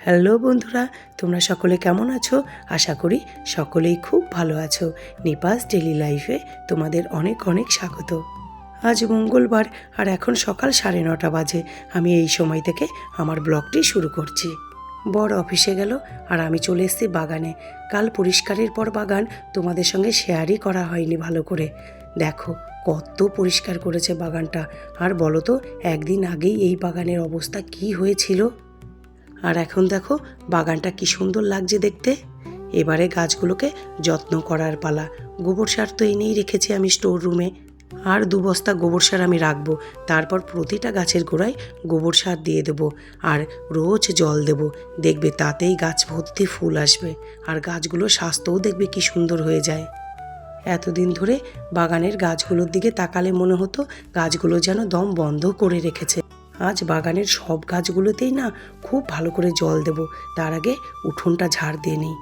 Hello বন্ধুরা, তোমরা সকলে কেমন আছো? আশা করি সকলেই খুব ভালো আছো। নিপাস ডেলি লাইফে তোমাদের অনেক অনেক স্বাগত। আজ মঙ্গলবার আর এখন সকাল 9:30 বাজে। আমি এই সময় থেকে আমার ব্লগটি শুরু করছি। বর অফিসে গেল আর আমি চলে এসেছি বাগানে। কাল পরিষ্কারের পর বাগান তোমাদের সঙ্গে শেয়ারই করা হয়নি ভালো করে। দেখো কত পরিষ্কার করেছে বাগানটা। আর বলো তো, একদিন আগেই এই বাগানের অবস্থা কি হয়েছিল, আর এখন দেখো বাগানটা কি সুন্দর লাগছে দেখতে। এবারে গাছগুলোকে যত্ন করার পালা। গোবর সার তো এনেই রেখেছি আমি স্টোর রুমে, আর 2 বস্তা গোবর সার আমি রাখবো। তারপর প্রতিটা গাছের গোড়ায় গোবর সার দিয়ে দেবো আর রোজ জল দেবো। দেখবে তাতেই গাছ ভর্তি ফুল আসবে, আর গাছগুলোর স্বাস্থ্যও দেখবে কি সুন্দর হয়ে যায়। এতদিন ধরে বাগানের গাছগুলোর দিকে তাকালে মনে হতো গাছগুলো যেন দম বন্ধ করে রেখেছে। আজ বাগানের সব গাছগুলোতেই না খুব ভালো করে জল দেব। তার আগে উঠোনটা ঝাড় দিয়ে নিই।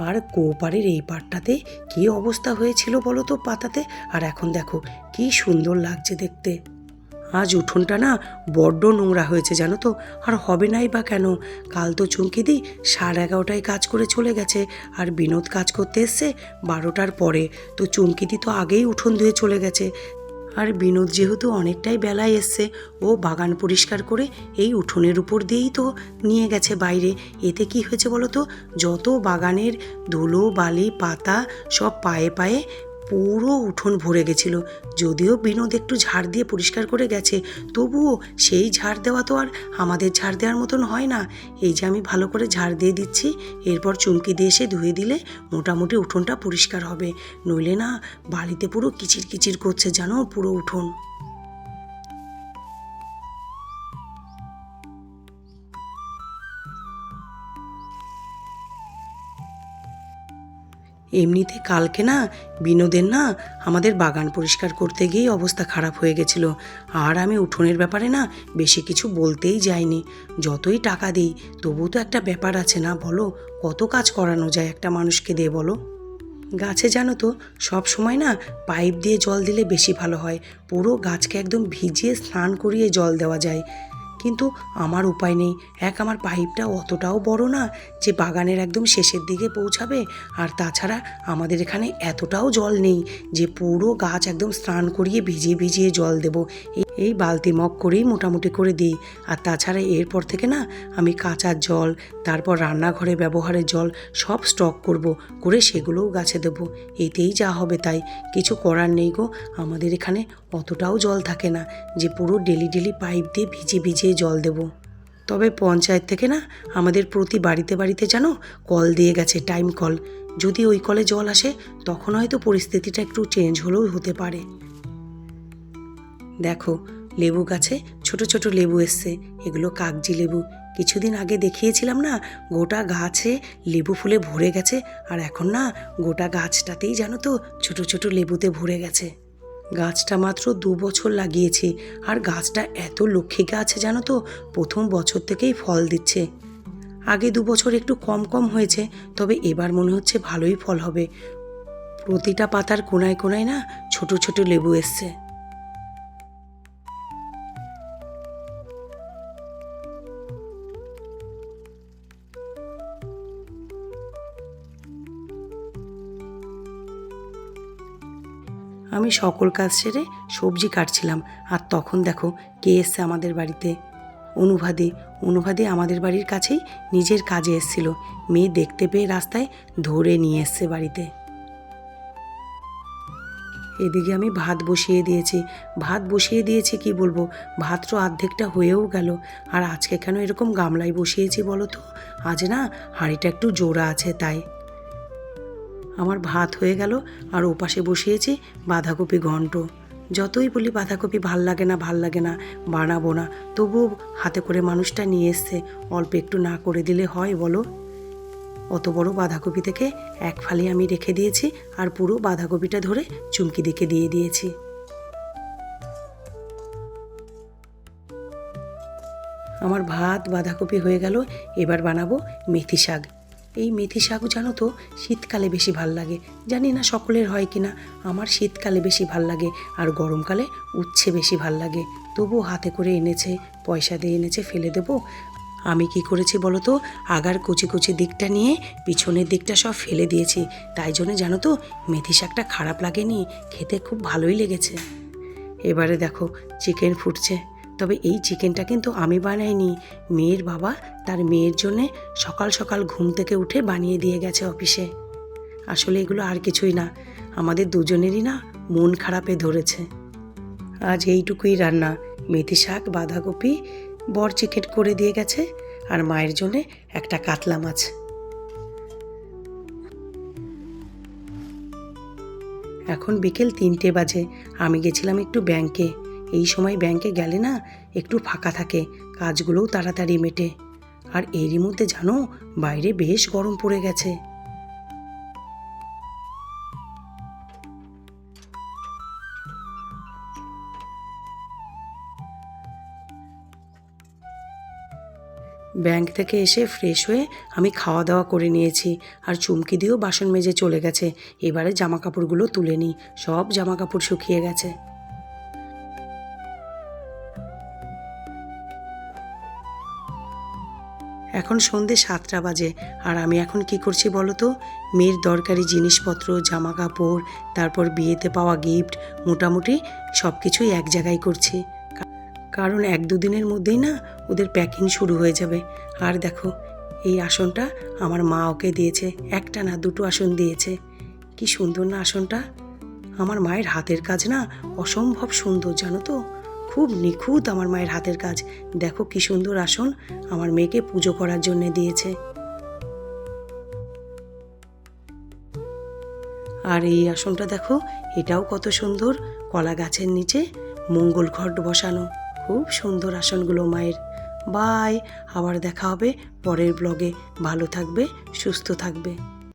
আর কোপারের এই পাটটাতে কী অবস্থা হয়েছিল বলো তো পাতাতে, আর এখন দেখো কি সুন্দর লাগছে দেখতে। আজ উঠোনটা না বড্ড নোংরা হয়েছে জানো তো, আর হবে নাই বা কেন। কাল তো চুমকিদি 11:30টায় কাজ করে চলে গেছে, আর বিনোদ কাজ করতে এসছে 12টার পরে। তো চুমকিদি তো আগেই উঠোন ধুয়ে চলে গেছে। আর বিনোদ যেহেতু অনেকটাই বেলায় এসছে, ও বাগান পরিষ্কার করে এই উঠোনের উপর দিয়েই তো নিয়ে গেছে বাইরে। এতে কি হয়েছে বলো তো, যত বাগানের ধুলো বালি পাতা সব পায়ে পায়ে পুরো উঠোন ভরে গেছিল। যদিও বিনোদ একটু ঝাড় দিয়ে পরিষ্কার করে গেছে, তবুও সেই ঝাড় দেওয়া তো আর আমাদের ঝাড় দেওয়ার মতন হয় না। এই যে আমি ভালো করে ঝাড় দিয়ে দিচ্ছি, এরপর চুমকি দিয়ে এসে ধুয়ে দিলে মোটামুটি উঠোনটা পরিষ্কার হবে। নইলে না বাড়িতে পুরো কিচির কিচির করছে জানো পুরো উঠোন। এমনিতে কালকে না বিনোদের না আমাদের বাগান পরিষ্কার করতে গিয়েই অবস্থা খারাপ হয়ে গেছিল। আর আমি উঠোনের ব্যাপারে না বেশি কিছু বলতেই যাইনি। যতই টাকা দিই তবু তো একটা ব্যাপার আছে না বলো, কত কাজ করানো যায় একটা মানুষকে দিয়ে বলো। গাছে জানো তো সব সময় না পাইপ দিয়ে জল দিলে বেশি ভালো হয়। পুরো গাছকে একদম ভিজিয়ে স্নান করিয়ে জল দেওয়া যায়, কিন্তু আমার উপায় নেই। আমার পাইপটা অতটাও বড় না যে বাগানের একদম শেষের দিকে পৌঁছাবে, আর তাছাড়া আমাদের এখানে এতটাও জল নেই যে পুরো গাছ একদম স্নান করিয়ে ভিজিয়ে ভিজিয়ে জল দেব। এই বালতি মগ করেই মোটামুটি করে দিই। আর তাছাড়া এরপর থেকে না আমি কাঁচার জল, তারপর রান্নাঘরে ব্যবহারের জল সব স্টক করে সেগুলোও গাছে দেবো। এতেই যা হবে তাই, কিছু করার নেই গো। আমাদের এখানে অতটাও জল থাকে না যে পুরো ডেলি ডেলি পাইপ দিয়ে ভিজিয়ে ভিজিয়ে জল দেব। তবে পঞ্চায়েত থেকে না আমাদের প্রতি বাড়িতে বাড়িতে যেন কল দিয়ে গেছে, টাইম কল। যদি ওই কলে জল আসে তখন হয়তো পরিস্থিতিটা একটু চেঞ্জ হলেও হতে পারে। দেখো লেবু গাছে ছোট ছোট লেবু এসছে, এগুলো কাগজি লেবু। কিছুদিন আগে দেখিয়েছিলাম না, গোটা গাছে লেবু ফুলে ভরে গেছে, আর এখন না গোটা গাছটাতেই জানো তো ছোট ছোট লেবুতে ভরে গেছে। গাছটা মাত্র 2 বছর লাগিয়েছি, আর গাছটা এত লক্ষ্মী গাছ জানো তো, প্রথম বছর থেকেই ফল দিচ্ছে। আগে 2 বছর একটু কম কম হয়েছে, তবে এবার মনে হচ্ছে ভালোই ফল হবে। প্রতিটা পাতার কোনায় কোনায় না ছোট ছোট লেবু এসছে। আমি সকল কাজ সেরে সবজি কাটছিলাম, আর তখন দেখো কে এসছে আমাদের বাড়িতে। অনুভাদি আমাদের বাড়ির কাছেই নিজের কাজে এসেছিল। মেয়ে দেখতে পেয়ে রাস্তায় ধরে নিয়ে এসছে বাড়িতে। এদিকে আমি ভাত বসিয়ে দিয়েছি কি বলবো, ভাত তো অর্ধেকটা হয়েও গেল। আর আজকে কেন এরকম গামলায় বসিয়েছি বলো তো, আজ না হাঁড়িটা একটু জোড়া আছে তাই। আমার ভাত হয়ে গেল, আর ওপাশে বসিয়েছি বাঁধাকপি ঘন্ট। যতই বলি বাঁধাকপি ভাল লাগে না বানাবো না, তবুও হাতে করে মানুষটা নিয়ে এসছে, অল্প একটু না করে দিলে হয় বলো। অত বড় বাঁধাকপি থেকে এক ফালি আমি রেখে দিয়েছি, আর পুরো বাঁধাকপিটা ধরে চুমকি দিকে দিয়ে দিয়েছি। আমার ভাত বাঁধাকপি হয়ে গেল। এবার বানাবো মেথি শাক। এই মেথি শাক জানো তো শীতকালে বেশি ভাল লাগে। জানি না সকলের হয় কি না, আমার শীতকালে বেশি ভাল লাগে, আর গরমকালে উচ্ছে বেশি ভাল লাগে। তবু হাতে করে এনেছে, পয়সা দিয়ে এনেছে, ফেলে দেবো। আমি কি করেছি বলো তো, আগার কুচি কুচি দিকটা নিয়ে পিছনের দিকটা সব ফেলে দিয়েছি। তাই জন্য জানো তো মেথি শাকটা খারাপ লাগেনি, খেতে খুব ভালোই লেগেছে। এবারে দেখো চিকেন ফুটছে। তবে এই চিকেনটা কিন্তু আমি বানাইনি, মেয়ের বাবা তার মেয়ের জন্যে সকাল সকাল ঘুম থেকে উঠে বানিয়ে দিয়ে গেছে অফিসে। আসলে এগুলো আর কিছুই না, আমাদের দুজনেরই না মন খারাপে ধরেছে। আজ এইটুকুই রান্না, মেথি শাক, বাঁধাকপি, বর চিকেন করে দিয়ে গেছে, আর মায়ের জন্যে একটা কাতলা মাছ। এখন বিকেল 3টে বাজে। আমি গেছিলাম একটু ব্যাংকে। এই সময় ব্যাংকে গেলে না একটু ফাঁকা থাকে, কাজগুলোও তাড়াতাড়ি মেটে। আর এরই মধ্যে জানো বাইরে বেশ গরম পড়ে গেছে। ব্যাংক থেকে এসে ফ্রেশ হয়ে আমি খাওয়া দাওয়া করে নিয়েছি, আর চুমকি দিয়েও বাসন মেজে চলে গেছে। এবারে জামা কাপড়গুলো তুলে নিই, সব জামা কাপড় শুকিয়ে গেছে। এখন সন্ধে 7টা বাজে, আর আমি এখন কি করছি বলো তো, মেয়ের দরকারি জিনিসপত্র, জামা কাপড়, তারপর বিয়েতে পাওয়া গিফট, মোটামুটি সব কিছুই এক জায়গায় করছি। কারণ 1-2 দিনের মধ্যেই না ওদের প্যাকিং শুরু হয়ে যাবে। আর দেখো এই আসনটা আমার মা ওকে দিয়েছে, একটা না 2টো আসন দিয়েছে। কি সুন্দর না আসনটা! আমার মায়ের হাতের কাজ না অসম্ভব সুন্দর, জানো তো, খুব নিখুঁত আমার মায়ের হাতের কাজ। দেখো কি সুন্দর আসন আমার মেয়েকে পুজো করার জন্য দিয়েছে। আর এই আসনটা দেখো, এটাও কত সুন্দর, কলা গাছের নিচে মঙ্গল ঘট বসানো। খুব সুন্দর আসনগুলো মায়ের। বাই, আবার দেখা হবে পরের ব্লগে। ভালো থাকবে, সুস্থ থাকবে।